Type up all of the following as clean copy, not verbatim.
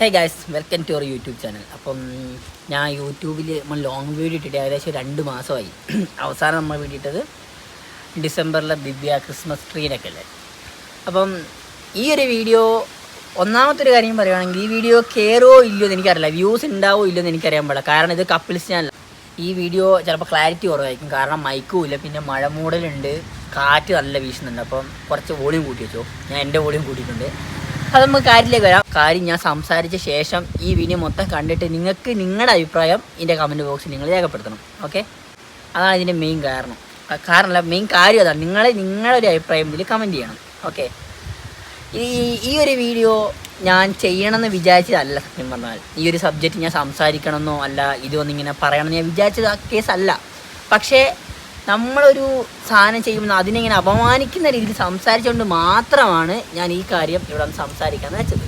Hey guys, welcome to our YouTube channel. അപ്പം ഞാൻ യൂട്യൂബിൽ നമ്മൾ ലോങ് വീഡിയോ ഇട്ടിട്ട് ഏകദേശം 2 മാസമായി. അവസാനം നമ്മൾ വീഡിയോ ഇട്ടത് ഡിസംബറിലെ ദിവ്യ ക്രിസ്മസ് ട്രീനൊക്കെ അല്ലേ. അപ്പം ഈ ഒരു വീഡിയോ ഒന്നാമത്തെ ഒരു കാര്യം പറയുകയാണെങ്കിൽ ഈ വീഡിയോ കയറോ ഇല്ലയോ എന്ന് എനിക്കറിയില്ല, വ്യൂസ് ഉണ്ടാവോ ഇല്ലയോ എന്ന് എനിക്കറിയാൻ പാടില്ല. കാരണം ഇത് കപ്പിൾസ് ചാനൽ. ഈ വീഡിയോ ചിലപ്പോൾ ക്ലാരിറ്റി കുറവായിരിക്കും, കാരണം മൈക്കും ഇല്ല, പിന്നെ മഴ മൂടലുണ്ട്, കാറ്റ് നല്ല വീശുന്നുണ്ട്. അപ്പം കുറച്ച് വോളിയം കൂട്ടി വെച്ചോ. ഞാൻ എൻ്റെ വോളിയം കൂട്ടിയിട്ടുണ്ട്. അത് നമുക്ക് കാര്യത്തിലേക്ക് വരാം. കാര്യം ഞാൻ സംസാരിച്ച ശേഷം ഈ വീഡിയോ മൊത്തം കണ്ടിട്ട് നിങ്ങൾക്ക് നിങ്ങളുടെ അഭിപ്രായം ഇതിൻ്റെ കമൻറ്റ് ബോക്സിൽ നിങ്ങൾ രേഖപ്പെടുത്തണം. ഓക്കെ, അതാണ് ഇതിൻ്റെ മെയിൻ കാരണമല്ല, മെയിൻ കാര്യം അതാണ്. നിങ്ങളുടെ ഒരു അഭിപ്രായം ഇതിൽ കമൻറ്റ് ചെയ്യണം. ഓക്കെ, ഈ ഒരു വീഡിയോ ഞാൻ ചെയ്യണമെന്ന് വിചാരിച്ചതല്ല. സത്യം പറഞ്ഞാൽ ഈ ഒരു സബ്ജക്റ്റ് ഞാൻ സംസാരിക്കണമെന്നോ അല്ല ഇതൊന്നിങ്ങനെ പറയണമെന്ന് ഞാൻ വിചാരിച്ചത് കേസല്ല. പക്ഷേ നമ്മളൊരു സാധനം ചെയ്യുമ്പോൾ അതിനെങ്ങനെ അപമാനിക്കുന്ന രീതിയിൽ സംസാരിച്ചുകൊണ്ട് മാത്രമാണ് ഞാൻ ഈ കാര്യം ഇവിടെ സംസാരിക്കാമെന്ന് വെച്ചത്.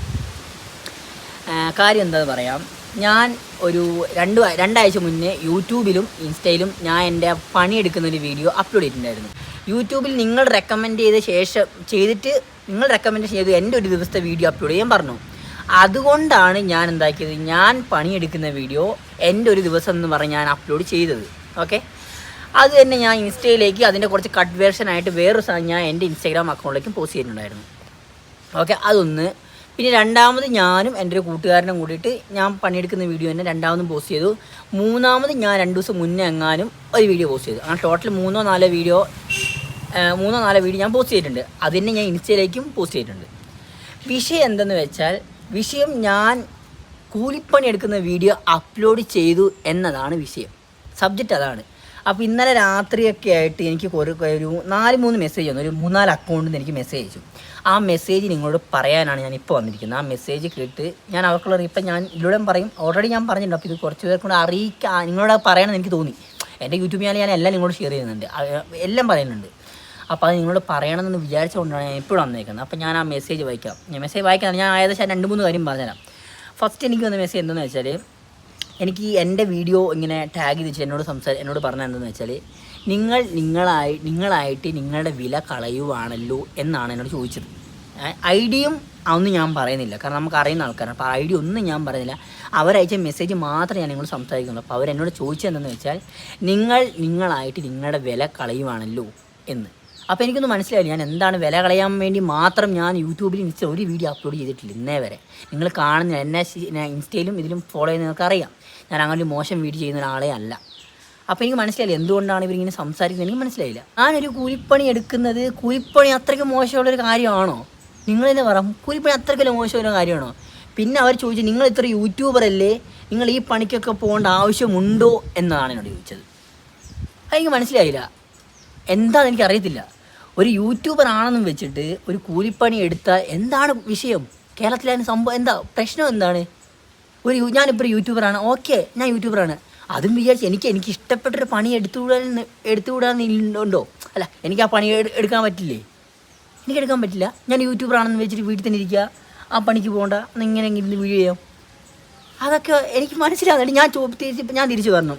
കാര്യം എന്താണെന്ന് പറയാം. ഞാൻ ഒരു രണ്ടാഴ്ച മുന്നേ യൂട്യൂബിലും ഇൻസ്റ്റയിലും ഞാൻ എൻ്റെ പണിയെടുക്കുന്നൊരു വീഡിയോ അപ്ലോഡ് ചെയ്തിട്ടുണ്ടായിരുന്നു. യൂട്യൂബിൽ നിങ്ങൾ റെക്കമെൻഡ് ചെയ്ത ശേഷം നിങ്ങൾ റെക്കമെൻഡ് ചെയ്ത് എൻ്റെ ഒരു ദിവസത്തെ വീഡിയോ അപ്ലോഡ് ചെയ്യാൻ പറഞ്ഞു. അതുകൊണ്ടാണ് ഞാൻ എന്താക്കിയത്, ഞാൻ പണിയെടുക്കുന്ന വീഡിയോ എൻ്റെ ഒരു ദിവസം എന്ന് പറഞ്ഞ് ഞാൻ അപ്ലോഡ് ചെയ്തത്. ഓക്കെ, അത് തന്നെ ഞാൻ ഇൻസ്റ്റയിലേക്ക് അതിൻ്റെ കുറച്ച് കട്ട് വേർഷനായിട്ട് വേറൊരു സാധനം ഞാൻ എൻ്റെ ഇൻസ്റ്റാഗ്രാം അക്കൗണ്ടിലേക്കും പോസ്റ്റ് ചെയ്തിട്ടുണ്ടായിരുന്നു. ഓക്കെ, അതൊന്ന്. പിന്നെ രണ്ടാമത് ഞാനും എൻ്റെ ഒരു കൂട്ടുകാരനും കൂടിയിട്ട് ഞാൻ പണിയെടുക്കുന്ന വീഡിയോ തന്നെ രണ്ടാമതും പോസ്റ്റ് ചെയ്തു. മൂന്നാമത് ഞാൻ 2 ദിവസം മുന്നേ എങ്ങാനും ഒരു വീഡിയോ പോസ്റ്റ് ചെയ്തു. അങ്ങനെ ടോട്ടൽ 3-4 വീഡിയോ ഞാൻ പോസ്റ്റ് ചെയ്തിട്ടുണ്ട്. അതിനെ ഞാൻ ഇൻസ്റ്റയിലേക്കും പോസ്റ്റ് ചെയ്തിട്ടുണ്ട്. വിഷയം എന്തെന്ന് വെച്ചാൽ, ഞാൻ കൂലിപ്പണി എടുക്കുന്ന വീഡിയോ അപ്ലോഡ് ചെയ്തു എന്നതാണ് വിഷയം. സബ്ജക്റ്റ് അതാണ്. അപ്പോൾ ഇന്നലെ രാത്രിയൊക്കെ ആയിട്ട് എനിക്ക് ഒരു 4-3 മെസ്സേജ് വന്നു. ഒരു 3-4 അക്കൗണ്ടിൽ നിന്ന് എനിക്ക് മെസ്സേജ് അയച്ചു. ആ മെസ്സേജ് നിങ്ങളോട് പറയാനാണ് ഞാൻ ഇപ്പോൾ വന്നിരിക്കുന്നത്. ആ മെസ്സേജ് കേട്ട് ഞാൻ അവർക്കുള്ള ഇപ്പം ഞാൻ ഇതിലൂടെ പറയും. ഓൾറെഡി ഞാൻ പറഞ്ഞിട്ടുണ്ട്. അപ്പോൾ ഇത് കുറച്ച് പേർക്കൂടെ നിങ്ങളോട് പറയണമെന്ന് എനിക്ക് തോന്നി. എൻ്റെ യൂട്യൂബ് ചാനൽ ഞാൻ എല്ലാം നിങ്ങളോട് ഷെയർ ചെയ്യുന്നുണ്ട്, എല്ലാം പറയുന്നുണ്ട്. അപ്പോൾ അത് നിങ്ങളോട് പറയണമെന്ന് വിചാരിച്ചുകൊണ്ടാണ് ഞാൻ എപ്പോഴും വന്നേക്കുന്നത്. അപ്പോൾ ഞാൻ ആ മെസ്സേജ് വായിക്കാം. ഞാൻ ഏകദേശം 2-3 കാര്യം പറഞ്ഞുതരാം. ഫസ്റ്റ് എനിക്ക് വന്ന മെസ്സേജ് എന്തെന്ന് വെച്ചാൽ, എനിക്ക് എൻ്റെ വീഡിയോ ഇങ്ങനെ ടാഗ് ചെയ്ത് എന്നോട് പറഞ്ഞത് എന്തെന്ന് വെച്ചാൽ, നിങ്ങളായിട്ട് നിങ്ങളുടെ വില കളയുവാണല്ലോ എന്നാണ് എന്നോട് ചോദിച്ചത്. ഐഡിയും അതൊന്നും ഞാൻ പറയുന്നില്ല, കാരണം നമുക്ക് അറിയുന്ന ആൾക്കാരാണ്. അപ്പോൾ ഐഡി ഒന്നും ഞാൻ പറയുന്നില്ല. അവരയച്ച മെസ്സേജ് മാത്രമേ ഞാൻ നിങ്ങളോട് സംസാരിക്കുന്നുള്ളൂ. അപ്പോൾ അവരെന്നോട് ചോദിച്ചത് എന്തെന്ന് വെച്ചാൽ, നിങ്ങളായിട്ട് നിങ്ങളുടെ വില കളയുവാണല്ലോ എന്ന്. അപ്പോൾ എനിക്കൊന്നും മനസ്സിലായില്ല, ഞാൻ എന്താണ് വില കളയാൻ വേണ്ടി മാത്രം ഞാൻ യൂട്യൂബിൽ ഒരു വീഡിയോ അപ്ലോഡ് ചെയ്തിട്ടില്ല ഇന്നേ വരെ. നിങ്ങൾ കാണുന്ന എന്നെ ഇൻസ്റ്റയിലും ഇതിലും ഫോളോ ചെയ്യുന്ന നിങ്ങൾക്കറിയാം, ഞാൻ അങ്ങനെ ഒരു മോശം വീഡിയോ ചെയ്യുന്ന ഒരാളെ അല്ല. അപ്പോൾ എനിക്ക് മനസ്സിലായില്ല എന്തുകൊണ്ടാണ് ഇവരിങ്ങനെ സംസാരിക്കുന്നത്. എനിക്ക് മനസ്സിലായില്ല. ഞാനൊരു കൂലിപ്പണി എടുക്കുന്നത്, കൂലിപ്പണി അത്രയ്ക്ക് മോശമുള്ളൊരു കാര്യമാണോ? നിങ്ങൾ തന്നെ പറ, കൂലിപ്പണി അത്രയ്ക്ക് മോശമുള്ള കാര്യമാണോ? പിന്നെ അവർ ചോദിച്ചു, നിങ്ങൾ ഇത്ര യൂട്യൂബറല്ലേ, നിങ്ങൾ ഈ പണിക്കൊക്കെ പോകേണ്ട ആവശ്യമുണ്ടോ എന്നാണ് എന്നോട് ചോദിച്ചത്. അതെനിക്ക് മനസ്സിലായില്ല, എന്താണെന്ന് എനിക്കറിയത്തില്ല. ഒരു യൂട്യൂബർ ആണെന്നും വെച്ചിട്ട് ഒരു കൂലിപ്പണി എടുത്താൽ എന്താണ് വിഷയം? കേരളത്തിലായിരുന്നു സംഭവം, എന്താ പ്രശ്നം? എന്താണ് ഞാനിപ്പോൾ യൂട്യൂബറാണ്, ഓക്കെ, ഞാൻ യൂട്യൂബറാണ്, അതും വിചാരിച്ച് എനിക്ക് ഇഷ്ടപ്പെട്ടൊരു പണി എടുത്തുകൂടാന്നുണ്ടോ? അല്ല, എനിക്ക് ആ പണി എടുക്കാൻ പറ്റില്ലേ? എനിക്കെടുക്കാൻ പറ്റില്ല. ഞാൻ യൂട്യൂബറാണെന്ന് വെച്ചിട്ട് വീട്ടിൽ തന്നെ ഇരിക്കുക, ആ പണിക്ക് പോകണ്ട, ഇങ്ങനെ ഇരുന്ന് വീഡിയോ ചെയ്യാം. അതൊക്കെ എനിക്ക് മനസ്സിലാകുന്നുണ്ട്. ഞാൻ തിരിച്ചു പറഞ്ഞു,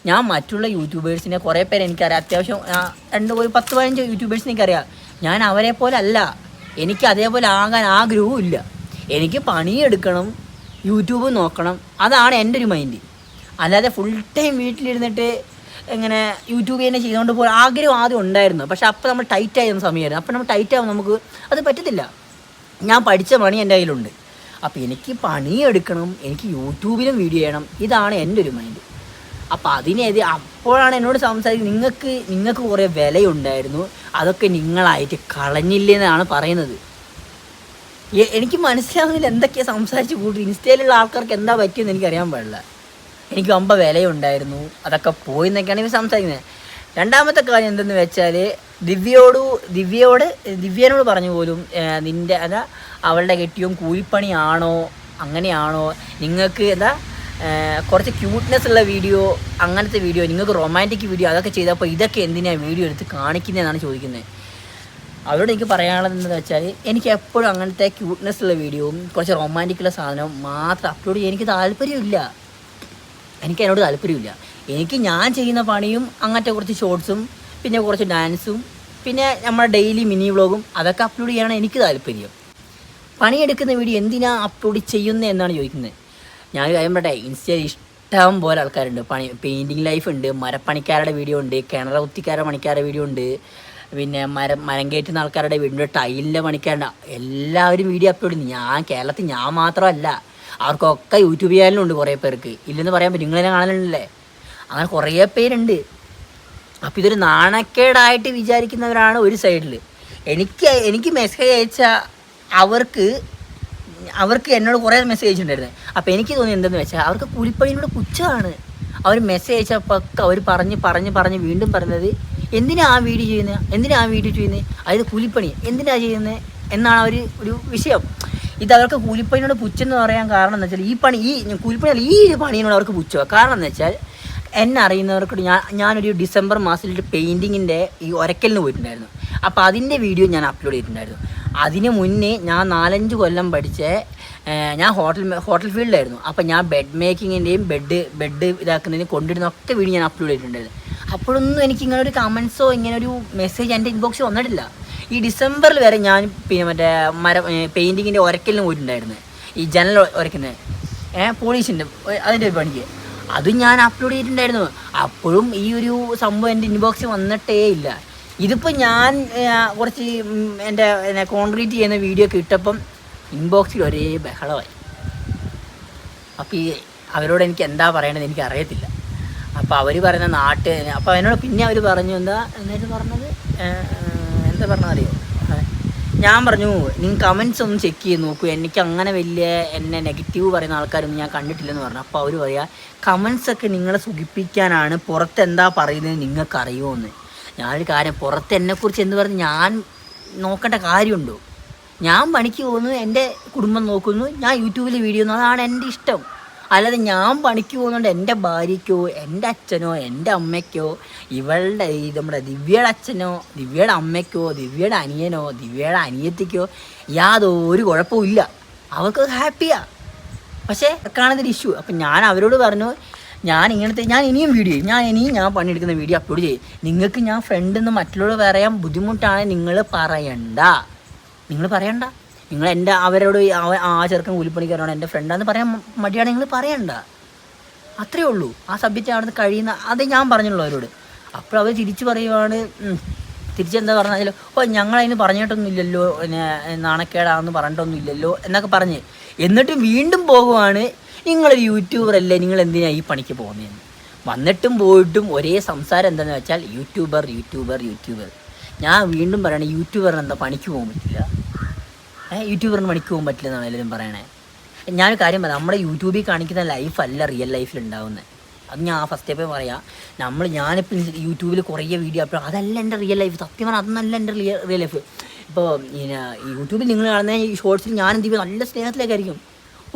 ഞാൻ മറ്റുള്ള യൂട്യൂബേഴ്സിനെ കുറേ പേര് എനിക്കറിയാം. അത്യാവശ്യം 10-15 യൂട്യൂബേഴ്സിനെ എനിക്കറിയാം. ഞാൻ അവരെ പോലെ അല്ല, എനിക്ക് അതേപോലെ ആകാൻ ആഗ്രഹവും ഇല്ല. എനിക്ക് പണിയെടുക്കണം, യൂട്യൂബ് നോക്കണം, അതാണ് എൻ്റെ ഒരു മൈൻഡ്. അല്ലാതെ ഫുൾ ടൈം വീട്ടിലിരുന്നിട്ട് ഇങ്ങനെ യൂട്യൂബ് തന്നെ ചെയ്തുകൊണ്ട് പോകാൻ ആഗ്രഹം ആദ്യം ഉണ്ടായിരുന്നു. പക്ഷെ അപ്പോൾ നമ്മൾ ടൈറ്റ് ആയിരുന്ന സമയമായിരുന്നു. അപ്പോൾ നമ്മൾ ടൈറ്റ് ആകുമ്പോൾ നമുക്ക് അത് പറ്റത്തില്ല. ഞാൻ പഠിച്ച പണി എൻ്റെ കയ്യിലുണ്ട്. അപ്പോൾ എനിക്ക് പണിയെടുക്കണം, എനിക്ക് യൂട്യൂബിലും വീഡിയോ ചെയ്യണം, ഇതാണ് എൻ്റെ ഒരു മൈൻഡ്. അപ്പോൾ അപ്പോഴാണ് എന്നോട് സംസാരിക്കുന്നത്, നിങ്ങൾക്ക് കുറേ വിലയുണ്ടായിരുന്നു, അതൊക്കെ നിങ്ങളായിട്ട് കളഞ്ഞില്ലെന്നാണ് പറയുന്നത്. എനിക്ക് മനസ്സിലാവുന്നില്ല എന്തൊക്കെയാണ് സംസാരിച്ച് കൂട്ടി. ഇൻസ്റ്റയിലുള്ള ആൾക്കാർക്ക് എന്താ പറ്റിയെന്ന് എനിക്കറിയാൻ പാടില്ല. എനിക്ക് വിലയുണ്ടായിരുന്നു, അതൊക്കെ പോയി എന്നൊക്കെയാണ് ഇവർ സംസാരിക്കുന്നത്. രണ്ടാമത്തെ കാര്യം എന്തെന്ന് വെച്ചാൽ, ദിവ്യനോട് പറഞ്ഞു പോലും, അവളുടെ കെട്ടിയും കൂലിപ്പണിയാണോ, അങ്ങനെയാണോ, നിങ്ങൾക്ക് കുറച്ച് ക്യൂട്ട്നെസ് ഉള്ള വീഡിയോ, അങ്ങനത്തെ വീഡിയോ, നിങ്ങൾക്ക് റൊമാൻറ്റിക് വീഡിയോ അതൊക്കെ ചെയ്തപ്പോൾ ഇതൊക്കെ എന്തിനാണ് വീഡിയോ എടുത്ത് കാണിക്കുന്നതെന്നാണ് ചോദിക്കുന്നത്. അവരോട് എനിക്ക് പറയാനുള്ളത് എന്താണെന്ന് വെച്ചാൽ, എനിക്ക് എപ്പോഴും അങ്ങനത്തെ ക്യൂട്ട്നെസ് ഉള്ള വീഡിയോയും കുറച്ച് റൊമാൻറ്റിക്കുള്ള സാധനവും മാത്രം അപ്ലോഡ് ചെയ്യാൻ എനിക്ക് താല്പര്യമില്ല. അതിനോട് താല്പര്യമില്ല. എനിക്ക് ഞാൻ ചെയ്യുന്ന പണിയും അങ്ങനത്തെ കുറച്ച് ഷോർട്സും പിന്നെ കുറച്ച് ഡാൻസും പിന്നെ നമ്മുടെ ഡെയിലി മിനി വ്ളോഗും അതൊക്കെ അപ്ലോഡ് ചെയ്യാനാണ് എനിക്ക് താല്പര്യം. പണിയെടുക്കുന്ന വീഡിയോ എന്തിനാ അപ്ലോഡ് ചെയ്യുന്നത് എന്നാണ് ചോദിക്കുന്നത്. ഞാൻ കാര്യം പറയട്ടെ, ഇൻസ്റ്റയിൽ ഇഷ്ടം പോലെ ആൾക്കാരുണ്ട്. പെയിൻറ്റിങ് ലൈഫ് ഉണ്ട്, മരപ്പണിക്കാരുടെ വീഡിയോ ഉണ്ട്, കിണറ കുത്തിക്കാരുടെ പണിക്കാരുടെ വീഡിയോ ഉണ്ട്, പിന്നെ മരം കയറ്റുന്ന ആൾക്കാരുടെ വീടിൻ്റെ ടൈലിൻ്റെ പണിക്കാരുണ്ട്. എല്ലാവരും വീഡിയോ അപ്ലോഡ് ചെയ്യുന്നു. കേരളത്തിൽ ഞാൻ മാത്രമല്ല, അവർക്കൊക്കെ യൂട്യൂബ് ചാനലുണ്ട്. കുറേ പേർക്ക് ഇല്ലെന്ന് പറയാൻ പറ്റും, നിങ്ങളെന്നെ കാണലുണ്ടല്ലേ. അങ്ങനെ കുറേ പേരുണ്ട്. അപ്പോൾ ഇതൊരു നാണക്കേടായിട്ട് വിചാരിക്കുന്നവരാണ് ഒരു സൈഡിൽ. എനിക്ക് മെസ്സേജ് അയച്ച അവർക്ക് എന്നോട് കുറേ മെസ്സേജ് അയച്ചിട്ടുണ്ടായിരുന്നു. അപ്പോൾ എനിക്ക് തോന്നി എന്തെന്ന് വെച്ചാൽ അവർക്ക് കൂലിപ്പണിയോട് പുച്ഛമാണ്. അവർ മെസ്സേജ് അയച്ചപ്പോൾ അവർ പറഞ്ഞ് വീണ്ടും പറഞ്ഞത് എന്തിനാ ആ വീഡിയോ ചെയ്യുന്നത്, അതായത് കൂലിപ്പണി എന്തിനാ ചെയ്യുന്നത് എന്നാണ് ഒരു വിഷയം. ഇത് അവർക്ക് കൂലിപ്പണിയോട് പുച്ഛെന്ന് പറയാൻ കാരണം എന്ന് വെച്ചാൽ കൂലിപ്പണി ഈ പണിയോട് അവർക്ക് പുച്ഛമാണ്. കാരണം എന്ന് വെച്ചാൽ എന്നെ അറിയുന്നവർക്ക് ഞാനൊരു ഡിസംബർ മാസത്തിൽ പെയിൻറ്റിങ്ങിൻ്റെ ഈ ഒരക്കലിന് പോയിട്ടുണ്ടായിരുന്നു. അപ്പോൾ അതിൻ്റെ വീഡിയോ ഞാൻ അപ്ലോഡ് ചെയ്തിട്ടുണ്ടായിരുന്നു. അതിന് മുന്നേ ഞാൻ 4-5 കൊല്ലം ഞാൻ ഹോട്ടൽ ഫീൽഡിലായിരുന്നു. അപ്പോൾ ഞാൻ ബെഡ് മേക്കിങ്ങിൻ്റെയും ബെഡ് ഇതാക്കുന്നതിന് കൊണ്ടിരുന്നൊക്കെ വീഡിയോ ഞാൻ അപ്ലോഡ് ചെയ്തിട്ടുണ്ടായിരുന്നു. അപ്പോഴൊന്നും എനിക്ക് ഇങ്ങനെ ഒരു കമൻസോ ഇങ്ങനെ ഒരു മെസ്സേജ് എൻ്റെ ഇൻബോക്സിൽ വന്നിട്ടില്ല. ഈ ഡിസംബറിൽ വരെ ഞാൻ പിന്നെ പെയിൻറ്റിങ്ങിൻ്റെ ഒരക്കലിന് പോയിട്ടുണ്ടായിരുന്നു. ഈ ജനൽ ഉരയ്ക്കുന്നത് പോളീഷിൻ്റെ അതിൻ്റെ ഒരു പണിക്ക് അതും ഞാൻ അപ്ലോഡ് ചെയ്തിട്ടുണ്ടായിരുന്നു. അപ്പോഴും ഈ ഒരു സംഭവം എൻ്റെ ഇൻബോക്സിൽ വന്നിട്ടേ ഇല്ല. ഇതിപ്പോൾ ഞാൻ കുറച്ച് എൻ്റെ കോൺക്രീറ്റ് ചെയ്യുന്ന വീഡിയോ ഒക്കെ ഇട്ടപ്പം ഇൻബോക്സിൽ ഒരേ ബഹളമായി. അപ്പോൾ അവരോട് എനിക്ക് എന്താ പറയണത് എനിക്ക് അറിയത്തില്ല. അപ്പോൾ അവർ പറയുന്ന അപ്പോൾ എന്നോട് പിന്നെ അവർ പറഞ്ഞു എന്താ പറഞ്ഞറിയോ, ഞാൻ പറഞ്ഞു നിങ്ങൾ കമൻസ് ഒന്ന് ചെക്ക് ചെയ്ത് നോക്കൂ, എനിക്ക് അങ്ങനെ വലിയ എന്നെ നെഗറ്റീവ് പറയുന്ന ആൾക്കാരൊന്നും ഞാൻ കണ്ടിട്ടില്ലെന്ന് പറഞ്ഞു. അപ്പോൾ അവർ പറയുക കമൻസൊക്കെ നിങ്ങളെ സുഖിപ്പിക്കാനാണ്, പുറത്ത് എന്താ പറയുന്നത് നിങ്ങൾക്കറിയുമോ എന്ന്. ഞാനൊരു കാര്യം, പുറത്ത് എന്നെക്കുറിച്ച് എന്ന് പറഞ്ഞ് ഞാൻ നോക്കേണ്ട കാര്യമുണ്ടോ? ഞാൻ പണിക്ക് പോകുന്നു, എൻ്റെ കുടുംബം നോക്കുന്നു, ഞാൻ യൂട്യൂബിൽ വീഡിയോ ഒന്നും, അതാണ് എൻ്റെ ഇഷ്ടം. അല്ലാതെ ഞാൻ പണിക്ക് പോകുന്നതുകൊണ്ട് എൻ്റെ ഭാര്യയ്ക്കോ എൻ്റെ അച്ഛനോ എൻ്റെ അമ്മയ്ക്കോ നമ്മുടെ ദിവ്യയുടെ അച്ഛനോ ദിവ്യയുടെ അമ്മയ്ക്കോ ദിവ്യയുടെ അനിയനോ ദിവ്യയുടെ അനിയത്തിക്കോ യാതൊരു കുഴപ്പമില്ല, അവർക്ക് ഹാപ്പിയാണ്. പക്ഷേ കാണുന്നൊരു ഇഷ്യൂ. അപ്പം ഞാൻ അവരോട് പറഞ്ഞു ഞാൻ ഇനിയും വീഡിയോ ഞാൻ പണിയെടുക്കുന്ന വീഡിയോ അപ്ലോഡ് ചെയ്യും. നിങ്ങൾക്ക് ഞാൻ ഫ്രണ്ടെന്ന് മറ്റുള്ളവർ പറയാൻ ബുദ്ധിമുട്ടാണ്, നിങ്ങൾ പറയണ്ട. നിങ്ങൾ അവരോട് ആ ചെറുക്കൻ കൂലിപ്പണിക്കാരാണ് എൻ്റെ ഫ്രണ്ടാന്ന് പറയാൻ മടിയാണ്, നിങ്ങൾ പറയണ്ട. അത്രയേ ഉള്ളൂ. ആ സബ്ജക്റ്റ് അവിടെ നിന്ന് കഴിയുന്ന അത് ഞാൻ പറഞ്ഞുള്ളൂ അവരോട്. അപ്പോൾ അവർ തിരിച്ചെന്താ പറഞ്ഞാൽ ഞങ്ങളതിന് പറഞ്ഞിട്ടൊന്നും ഇല്ലല്ലോ, നാണക്കേടാന്ന് പറഞ്ഞിട്ടൊന്നും ഇല്ലല്ലോ എന്നൊക്കെ പറഞ്ഞ്, എന്നിട്ടും വീണ്ടും പോകുവാണ് നിങ്ങളൊരു യൂട്യൂബർ അല്ലേ, നിങ്ങൾ എന്തിനാണ് ഈ പണിക്ക് പോകുന്നതെന്ന്. വന്നിട്ടും പോയിട്ടും ഒരേ സംസാരം എന്താണെന്ന് വെച്ചാൽ യൂട്യൂബർ. ഞാൻ വീണ്ടും പറയണേ, യൂട്യൂബറിന് എന്താ പണിക്ക് പോകാൻ പറ്റില്ല? യൂട്യൂബറിന് പണിക്ക് പോകാൻ പറ്റില്ല എന്നാണ് എല്ലാവരും പറയണേ. ഞാനൊരു കാര്യം പറയാം, നമ്മുടെ യൂട്യൂബിൽ കാണിക്കുന്ന ലൈഫല്ല റിയൽ ലൈഫിൽ ഉണ്ടാവുന്നത്. അത് ഞാൻ ഫസ്റ്റ് സ്റ്റെപ്പേ പറയാം. ഞാനിപ്പോൾ യൂട്യൂബിൽ കുറേ വീഡിയോ അപ്ലോഡ്, അതല്ല എൻ്റെ റിയൽ ലൈഫ്. സത്യം പറഞ്ഞാൽ അതൊന്നല്ല എൻ്റെ റിയൽ ലൈഫ്. ഇപ്പോൾ യൂട്യൂബിൽ നിങ്ങൾ കാണുന്ന ഈ ഷോർട്സിൽ ഞാൻ എന്ത് ചെയ്യും, നല്ല സ്നേഹത്തിലേക്കായിരിക്കും.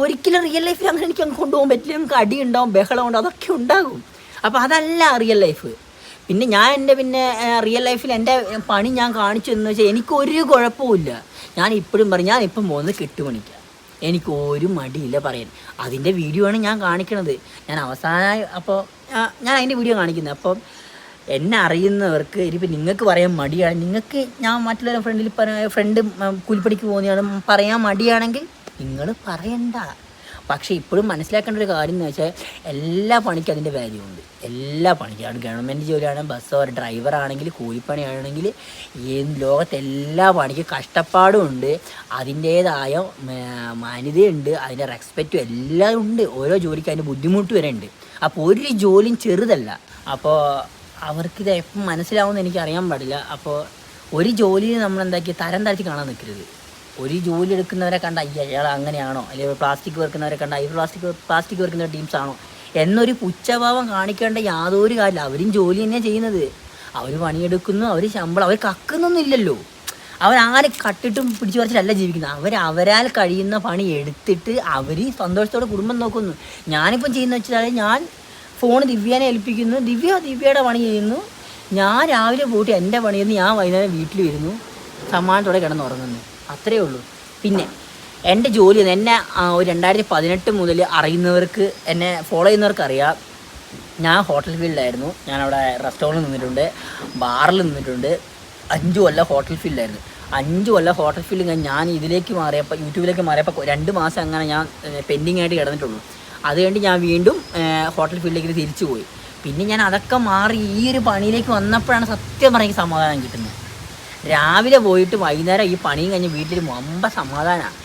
ഒരിക്കലും റിയൽ ലൈഫിൽ അങ്ങനെ എനിക്ക് അങ്ങ് കൊണ്ടുപോകാൻ പറ്റില്ല. നമുക്ക് അടി ഉണ്ടാവും, ബഹളം ഉണ്ടാവും, അതൊക്കെ ഉണ്ടാകും. അപ്പോൾ അതല്ല റിയൽ ലൈഫ്. പിന്നെ ഞാൻ റിയൽ ലൈഫിൽ എൻ്റെ പണി ഞാൻ കാണിച്ചു എന്ന് വെച്ചാൽ എനിക്കൊരു കുഴപ്പമില്ല. ഞാൻ ഇപ്പോഴും പറയും, ഞാൻ ഇപ്പം പോകുന്നത് കെട്ടുപണിക്കാം, എനിക്ക് ഒരു മടിയില്ല പറയാൻ. അതിൻ്റെ വീഡിയോ ആണ് ഞാൻ കാണിക്കണത്. ഞാൻ അവസാനമായി ഞാൻ അതിൻ്റെ വീഡിയോ കാണിക്കുന്നത്. അപ്പം എന്നെ അറിയുന്നവർക്ക് ഇനിയിപ്പോൾ നിങ്ങൾക്ക് പറയാൻ മടിയാണ്, നിങ്ങൾക്ക് ഞാൻ മറ്റുള്ള ഫ്രണ്ട് കൂലിപ്പണിക്ക് പോകുന്നതാണ് പറയാൻ മടിയാണെങ്കിൽ നിങ്ങൾ പറയണ്ട. പക്ഷേ ഇപ്പോഴും മനസ്സിലാക്കേണ്ട ഒരു കാര്യം എന്ന് വെച്ചാൽ എല്ലാ പണിക്കും അതിൻ്റെ വാല്യൂ ഉണ്ട്. എല്ലാ പണിക്കും, അത് ഗവൺമെൻറ് ജോലിയാണ്, ബസ്സോ ഡ്രൈവറാണെങ്കിൽ കൂലിപ്പണിയാണെങ്കിൽ ലോകത്തെല്ലാ പണിക്കും കഷ്ടപ്പാടും ഉണ്ട്, അതിൻ്റേതായ മാന്യതയുണ്ട്, അതിൻ്റെ റെസ്പെക്റ്റും എല്ലാം ഉണ്ട്. ഓരോ ജോലിക്ക് അതിൻ്റെ ബുദ്ധിമുട്ട് വരെ ഉണ്ട്. അപ്പോൾ ഒരു ജോലിയും ചെറുതല്ല. അപ്പോൾ അവർക്കിത് എപ്പം മനസ്സിലാവുമെന്ന് എനിക്കറിയാൻ പാടില്ല. അപ്പോൾ ഒരു ജോലിയിൽ നമ്മളെന്താക്കി തരം താഴ്ത്തി കാണാൻ നിൽക്കരുത്. ഒരു ജോലി എടുക്കുന്നവരെ കണ്ട അയാൾ അങ്ങനെയാണോ, അല്ലെങ്കിൽ പ്ലാസ്റ്റിക് വെക്കുന്നവരെ കണ്ട പ്ലാസ്റ്റിക് വെക്കുന്ന ടീംസാണോ എന്നൊരു പുച്ഛഭാവം കാണിക്കേണ്ട യാതൊരു കാര്യമില്ല. അവരും ജോലി തന്നെയാണ് ചെയ്യുന്നത്. അവർ പണിയെടുക്കുന്നു, അവർ ശമ്പളം, അവർ കക്കുന്നൊന്നുമില്ലല്ലോ. അവരാരെ കട്ടിട്ടും പിടിച്ചു പറിച്ചിട്ടല്ല ജീവിക്കുന്നത്. അവരാൽ കഴിയുന്ന പണി എടുത്തിട്ട് അവർ സന്തോഷത്തോടെ കുടുംബം നോക്കുന്നു. ഞാനിപ്പം ചെയ്യുന്ന വെച്ചാൽ ഞാൻ ഫോൺ ദിവ്യേനെ ഏൽപ്പിക്കുന്നു, ദിവ്യയുടെ പണി ചെയ്യുന്നു. ഞാൻ രാവിലെ പോയിട്ട് എൻ്റെ പണി ചെയ്യുന്നു, ഞാൻ വൈകുന്നേരം വീട്ടിൽ വരുന്നു, സമ്മാനത്തോടെ കിടന്നുറങ്ങുന്നു. അത്രയേ ഉള്ളൂ. പിന്നെ എൻ്റെ ജോലി എന്നെ ഒരു 2018 മുതൽ അറിയുന്നവർക്ക്, എന്നെ ഫോളോ ചെയ്യുന്നവർക്ക് അറിയാം. ഞാൻ ഹോട്ടൽ ഫീൽഡിലായിരുന്നു. ഞാനവിടെ റെസ്റ്റോറൻറ്റിൽ നിന്നിട്ടുണ്ട്, ബാറിൽ നിന്നിട്ടുണ്ട്, 5 കൊല്ലം ഹോട്ടൽ ഫീൽഡിലായിരുന്നു. 5 കൊല്ലം ഹോട്ടൽ ഫീൽഡ് ഞാൻ ഇതിലേക്ക് മാറിയപ്പോൾ യൂട്യൂബിലേക്ക് മാറിയപ്പോൾ 2 മാസം അങ്ങനെ ഞാൻ പെൻഡിങ് ആയിട്ട് കിടന്നിട്ടുള്ളൂ. അത് കഴിഞ്ഞ് ഞാൻ വീണ്ടും ഹോട്ടൽ ഫീൽഡിലേക്ക് തിരിച്ചു പോയി. പിന്നെ ഞാൻ അതൊക്കെ മാറി ഈ ഒരു പണിയിലേക്ക് വന്നപ്പോഴാണ് സത്യം പറഞ്ഞ സമാധാനം കിട്ടുന്നത്. രാവിലെ പോയിട്ട് വൈകുന്നേരം ഈ പണിയും കഴിഞ്ഞ് വീട്ടിൽ വമ്പ സമാധാനമാണ്.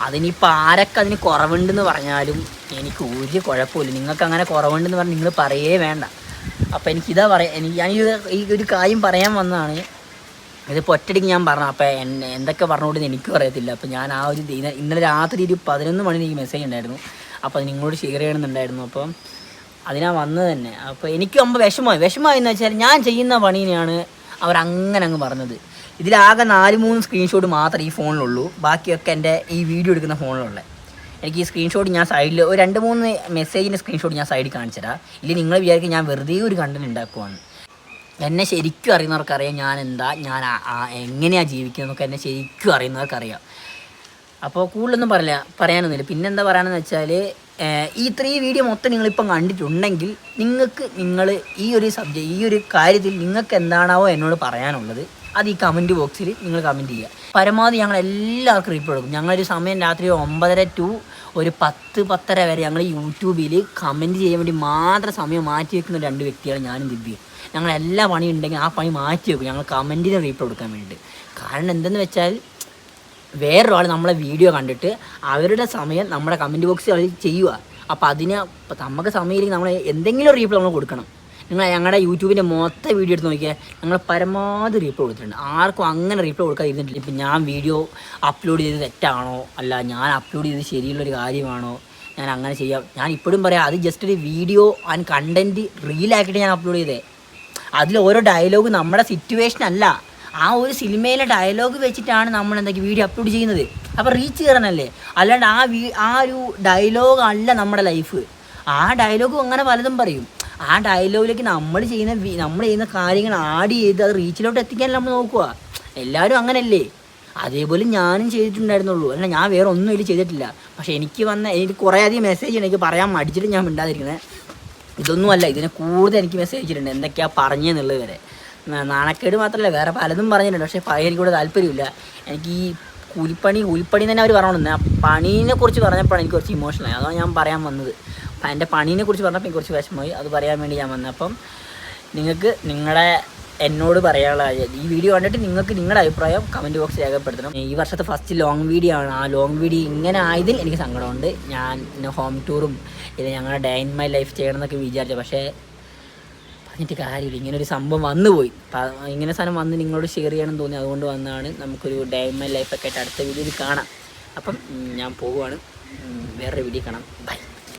അതിനിപ്പോൾ ആരൊക്കെ അതിന് കുറവുണ്ടെന്ന് പറഞ്ഞാലും എനിക്ക് ഒരു കുഴപ്പമില്ല. നിങ്ങൾക്ക് അങ്ങനെ കുറവുണ്ടെന്ന് പറഞ്ഞാൽ നിങ്ങൾ പറയേ വേണ്ട. അപ്പോൾ എനിക്കിതാ ഞാൻ ഈ ഒരു കാര്യം പറയാൻ വന്നതാണ്. ഇതിപ്പോൾ ഒറ്റയ്ക്ക് ഞാൻ പറഞ്ഞു. അപ്പോൾ എന്തൊക്കെ പറഞ്ഞുകൊണ്ടെന്ന് എനിക്കും അറിയത്തില്ല. അപ്പോൾ ഞാൻ ആ ഒരു ഇന്നലെ രാത്രി ഒരു 11 മണി എനിക്ക് മെസ്സേജ് ഉണ്ടായിരുന്നു. അപ്പോൾ അത് നിങ്ങളോട് ഷെയർ ചെയ്യണമെന്നുണ്ടായിരുന്നു. അപ്പം അതിനാ വന്നത് തന്നെ. അപ്പോൾ എനിക്ക് വിഷമമായി എന്ന് വെച്ചാൽ ഞാൻ ചെയ്യുന്ന പണീനെയാണ് അവരങ്ങനെ അങ്ങ് പറഞ്ഞത്. ഇതിലാകെ 4-3 സ്ക്രീൻഷോട്ട് മാത്രമേ ഈ ഫോണിലുള്ളൂ. ബാക്കിയൊക്കെ എൻ്റെ ഈ വീഡിയോ എടുക്കുന്ന ഫോണിലുള്ള. എനിക്ക് ഈ സ്ക്രീൻഷോട്ട് ഞാൻ സൈഡിൽ ഒരു 2-3 മെസ്സേജിൻ്റെ സ്ക്രീൻഷോട്ട് ഞാൻ സൈഡിൽ കാണിച്ചു തരാം. ഇല്ലെങ്കിൽ നിങ്ങൾ വിചാരിക്കും ഞാൻ വെറുതെ ഒരു കണ്ടന്റ് ഉണ്ടാക്കുവാണ്. എന്നെ ശരിക്കും അറിയുന്നവർക്കറിയാം ഞാൻ എങ്ങനെയാണ് ജീവിക്കുന്നതൊക്കെ എന്നെ ശരിക്കും അറിയുന്നവർക്കറിയാം. അപ്പോൾ കൂടുതലൊന്നും പറയാനൊന്നുമില്ല. പിന്നെന്താ പറയുകയെന്ന് വെച്ചാൽ ഈ 3 വീഡിയോ മൊത്തം നിങ്ങളിപ്പം കണ്ടിട്ടുണ്ടെങ്കിൽ നിങ്ങൾ ഈ ഒരു കാര്യത്തിൽ നിങ്ങൾക്ക് എന്താണാവോ എന്നോട് പറയാനുള്ളത് അത് ഈ കമൻറ്റ് ബോക്സിൽ നിങ്ങൾ കമൻറ്റ് ചെയ്യുക. പരമാവധി ഞങ്ങൾ എല്ലാവർക്കും റിപ്ലൈ കൊടുക്കും. ഞങ്ങളൊരു സമയം രാത്രി 9:30 to ഒരു 10-10:30 വരെ ഞങ്ങൾ യൂട്യൂബിൽ കമൻറ്റ് ചെയ്യാൻ വേണ്ടി മാത്രം സമയം മാറ്റി വെക്കുന്ന 2 വ്യക്തികളാണ് ഞാനും ദിവ്യയും. ഞങ്ങൾ എല്ലാ പണിയും ഉണ്ടെങ്കിൽ ആ പണി മാറ്റി വെക്കും ഞങ്ങൾ കമൻറ്റിന് റീപ്ലൈ കൊടുക്കാൻ വേണ്ടിയിട്ട്. കാരണം എന്തെന്ന് വെച്ചാൽ വേറൊരാൾ നമ്മളെ വീഡിയോ കണ്ടിട്ട് അവരുടെ സമയം നമ്മുടെ കമൻറ്റ് ബോക്സിൽ അവർ ചെയ്യുക. അപ്പോൾ നമുക്ക് സമയമില്ലെങ്കിൽ നമ്മൾ എന്തെങ്കിലും റീപ്ലൈ നമ്മൾ കൊടുക്കണം. ഞങ്ങളുടെ യൂട്യൂബിൻ്റെ മൊത്തം വീഡിയോ എടുത്ത് നോക്കിയാൽ ഞങ്ങൾ പരമാവധി റീപ്ലൈ കൊടുത്തിട്ടുണ്ട്. ആർക്കും അങ്ങനെ റീപ്ലൈ കൊടുക്കാൻ ഇരുന്നിട്ടില്ല. ഇപ്പം ഞാൻ വീഡിയോ അപ്ലോഡ് ചെയ്ത് തെറ്റാണോ അല്ല ഞാൻ അപ്ലോഡ് ചെയ്ത് ശരിയുള്ളൊരു കാര്യമാണോ ഞാൻ അങ്ങനെ ചെയ്യാം. ഞാൻ ഇപ്പോഴും പറയാം അത് ജസ്റ്റ് ഒരു വീഡിയോ ആൻഡ് കണ്ടൻറ്റ് റീലാക്കിയിട്ട് ഞാൻ അപ്ലോഡ് ചെയ്തേ. അതിൽ ഓരോ ഡയലോഗ് നമ്മുടെ സിറ്റുവേഷൻ അല്ല, ആ ഒരു സിനിമയിലെ ഡയലോഗ് വെച്ചിട്ടാണ് നമ്മൾ എന്തൊക്കെ വീഡിയോ അപ്ലോഡ് ചെയ്യുന്നത്. അപ്പോൾ റീച്ച് കയറണല്ലേ. അല്ലാണ്ട് ആ ഒരു ഡയലോഗ് അല്ല നമ്മുടെ ലൈഫ്. ആ ഡയലോഗും അങ്ങനെ പലതും പറയും. ആ ഡയലോഗിലേക്ക് നമ്മൾ ചെയ്യുന്ന കാര്യങ്ങൾ ആഡ് ചെയ്ത് അത് റീച്ചിലോട്ട് എത്തിക്കാൻ നമ്മൾ നോക്കുക. എല്ലാവരും അങ്ങനെയല്ലേ. അതേപോലെ ഞാനും ചെയ്തിട്ടുണ്ടായിരുന്നുള്ളൂ. അല്ല ഞാൻ വേറെ ഒന്നും ഇതിൽ ചെയ്തിട്ടില്ല. പക്ഷേ എനിക്ക് കുറേയധികം മെസ്സേജ് എനിക്ക് പറയാൻ മടിച്ചിട്ട് ഞാൻ മിണ്ടാതിരിക്കുന്നത്. ഇതൊന്നുമല്ല, ഇതിനെ കൂടുതൽ എനിക്ക് മെസ്സേജ് അയച്ചിട്ടുണ്ട് എന്തൊക്കെയാണ് പറഞ്ഞതെന്നുള്ളത് വരെ. നാണക്കേട് മാത്രമല്ല വേറെ പലതും പറഞ്ഞിട്ടുണ്ട്. പക്ഷേ എനിക്കൂടെ താല്പര്യമില്ല. എനിക്ക് ഈ കൂലിപ്പണി തന്നെ അവർ പറഞ്ഞോണ്ടിരുന്നത്. ആ പണീനെ കുറിച്ച് പറഞ്ഞപ്പോഴാണ് എനിക്ക് കുറച്ച് ഇമോഷണലായി. അതാണ് ഞാൻ പറയാൻ വന്നത്. അപ്പം എൻ്റെ പണീനെ കുറിച്ച് പറഞ്ഞപ്പോൾ എനിക്ക് കുറച്ച് വിഷമമായി. അത് പറയാൻ വേണ്ടി ഞാൻ വന്നത്. അപ്പം നിങ്ങൾക്ക് എന്നോട് പറയാനുള്ള ഈ വീഡിയോ കണ്ടിട്ട് നിങ്ങൾക്ക് നിങ്ങളുടെ അഭിപ്രായം കമൻറ്റ് ബോക്സിൽ രേഖപ്പെടുത്തണം. ഈ വർഷത്തെ ഫസ്റ്റ് ലോങ് വീഡിയോ ആണ്. ആ ലോങ് വീഡിയോ ഇങ്ങനെ ആയതിൽ എനിക്ക് സങ്കടമുണ്ട്. ഞാൻ ഹോം ടൂറും ഇത് ഞങ്ങളുടെ ഡേ ഇൻ മൈ ലൈഫ് ചെയ്യണമെന്നൊക്കെ വിചാരിച്ചു. പക്ഷേ പറഞ്ഞിട്ട് കാര്യമില്ല, ഇങ്ങനൊരു സംഭവം വന്നുപോയി. ഇങ്ങനെ സാധനം വന്ന് നിങ്ങളോട് ഷെയർ ചെയ്യണമെന്ന് തോന്നി, അതുകൊണ്ട് വന്നതാണ്. നമുക്കൊരു ഡേ ഇൻ മൈ ലൈഫൊക്കെ ആയിട്ട് അടുത്ത വീഡിയോയിൽ കാണാം. അപ്പം ഞാൻ പോവുകയാണ്. വേറൊരു വീഡിയോ കാണാം. ബൈ.